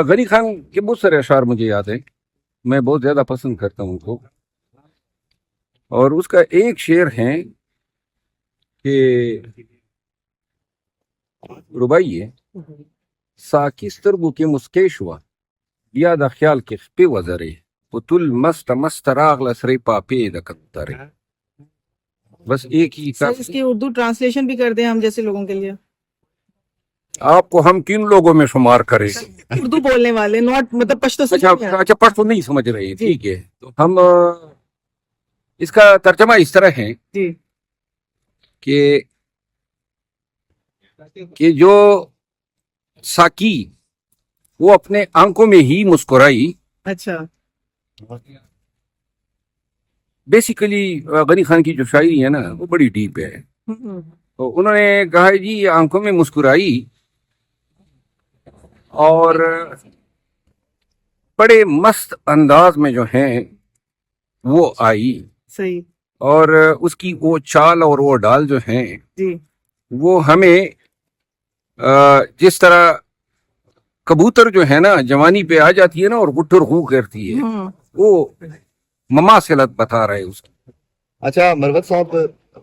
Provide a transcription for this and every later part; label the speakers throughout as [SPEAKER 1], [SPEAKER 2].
[SPEAKER 1] غنی خان کے بہت سارے اشعار مجھے یاد ہیں، میں بہت زیادہ پسند کرتا ہوں ان کو، اور اس کا ایک شعر ہے کہ ربائی ہے ساکی سترگو کے مسکیش ہوا یا دا خیال کے پہ وزرے پتل مست مست راغ لسرے پاپے دا کترے. بس ایک ہی
[SPEAKER 2] سر اس کی اردو ٹرانسلیشن بھی کر دیں ہم جیسے لوگوں کے لیے.
[SPEAKER 1] آپ کو ہم کن لوگوں میں شمار کریں؟
[SPEAKER 2] اردو بولنے والے، ناٹ مطلب پشتو.
[SPEAKER 1] اچھا پشتو نہیں سمجھ رہے، ٹھیک ہے. تو ہم اس کا ترجمہ اس طرح ہے
[SPEAKER 2] جی
[SPEAKER 1] کہ جو ساکی وہ اپنے آنکھوں میں ہی مسکرائی.
[SPEAKER 2] اچھا
[SPEAKER 1] بیسیکلی غنی خان کی جو شاعری ہے نا وہ بڑی ڈیپ ہے. تو انہوں نے کہا جی آنکھوں میں مسکرائی اور بڑے مست انداز میں جو ہیں وہ آئی،
[SPEAKER 2] صحیح.
[SPEAKER 1] اور اس کی وہ چال اور وہ ڈال جو ہیں
[SPEAKER 2] جی
[SPEAKER 1] وہ ہمیں جس طرح کبوتر جو ہے نا جوانی پہ آ جاتی ہے نا اور گٹر خو کرتی ہے، وہ مماثلت بتا رہے اس کی.
[SPEAKER 3] اچھا مروت صاحب،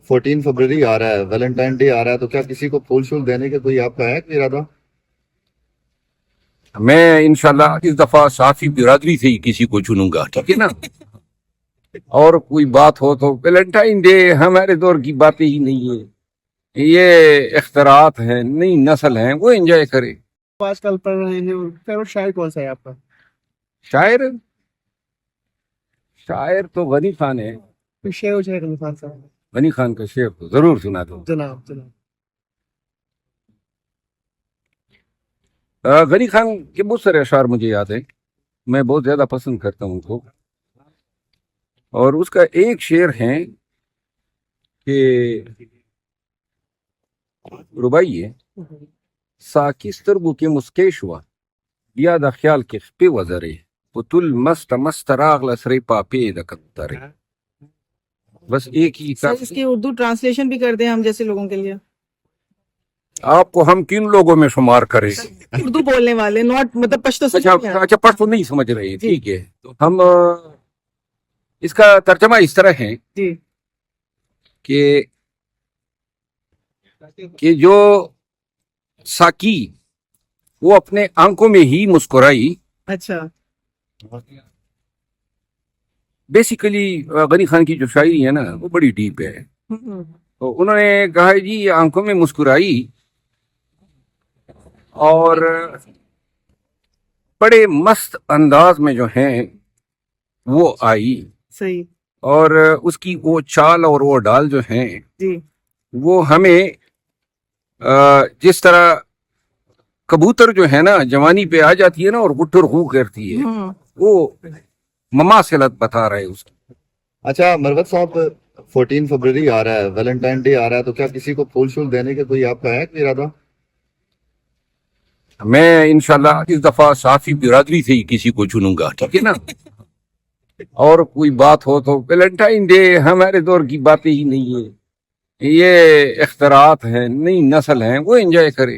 [SPEAKER 3] 14 فروری آ رہا ہے، ویلنٹائن ڈے آ رہا ہے، تو کیا کسی کو پھول شول دینے کا کوئی آپ کا ہے کوئی ارادہ؟
[SPEAKER 1] میں انشاءاللہ اس دفعہ صافی برادری سے ہی کسی کو چنوں گا، ٹھیک ہے نا. اور کوئی بات ہو تو ویلنٹائن ڈے ہمارے دور کی باتیں ہی نہیں ہے، یہ اختراعات ہیں، نئی نسل ہیں، وہ انجوائے کرے.
[SPEAKER 4] آج کل پڑھ رہے ہیں. فیوریٹ شاعر کون سا ہے آپ کا؟
[SPEAKER 1] شاعر تو غنی خان ہے.
[SPEAKER 4] کوئی شعر ہو جائے غنی خان صاحب؟
[SPEAKER 1] غنی خان کا شعر تو ضرور سنا دو.
[SPEAKER 4] جناب
[SPEAKER 1] غنی خان کے بہت سارے اشعار مجھے یاد ہیں، میں بہت زیادہ پسند کرتا ہوں ان کو، اور اس کا ایک شعر ہے کہ ربائی ہے ساکی سترگو کے مسکیش ہوا یا دا خیال کے پہ وزرے پتل مست مست راغ لسرے پاپے دا کترے. بس ایک ہی.
[SPEAKER 2] سر اس کی اردو ٹرانسلیشن بھی کر دیں ہم جیسے لوگوں کے لیے.
[SPEAKER 1] آپ کو ہم کن لوگوں میں شمار کریں؟
[SPEAKER 2] اردو بولنے والے، ناٹ مطلب پشتو.
[SPEAKER 1] اچھا پشتو نہیں سمجھ رہے، ٹھیک ہے. تو ہم اس کا ترجمہ اس طرح ہے
[SPEAKER 2] جی
[SPEAKER 1] کہ جو ساکی وہ اپنے آنکھوں میں ہی مسکرائی.
[SPEAKER 2] اچھا
[SPEAKER 1] بیسیکلی غنی خان کی جو شاعری ہے نا وہ بڑی ڈیپ ہے. تو انہوں نے کہا جی آنکھوں میں مسکرائی اور بڑے مست انداز میں جو ہیں وہ آئی،
[SPEAKER 2] صحیح.
[SPEAKER 1] اور اس کی وہ چال اور وہ ڈال جو ہیں
[SPEAKER 2] جی
[SPEAKER 1] وہ ہمیں جس طرح کبوتر جو ہے نا جوانی پہ آ جاتی ہے نا اور گٹر خو کرتی ہے، وہ مماثلت بتا رہے اس کی.
[SPEAKER 3] اچھا مروت صاحب، 14 فروری آ رہا ہے، ویلنٹائن ڈے آ رہا ہے، تو کیا کسی کو پھول شول دینے کا کوئی آپ کا ہے کوئی ارادہ؟
[SPEAKER 1] میں انشاءاللہ اس دفعہ صافی برادری سے ہی کسی کو چنوں گا، ٹھیک ہے نا. اور کوئی بات ہو تو ویلنٹائن ڈے ہمارے دور کی باتیں ہی نہیں ہے، یہ اختراعات ہیں، نئی نسل ہیں، وہ انجوائے کرے.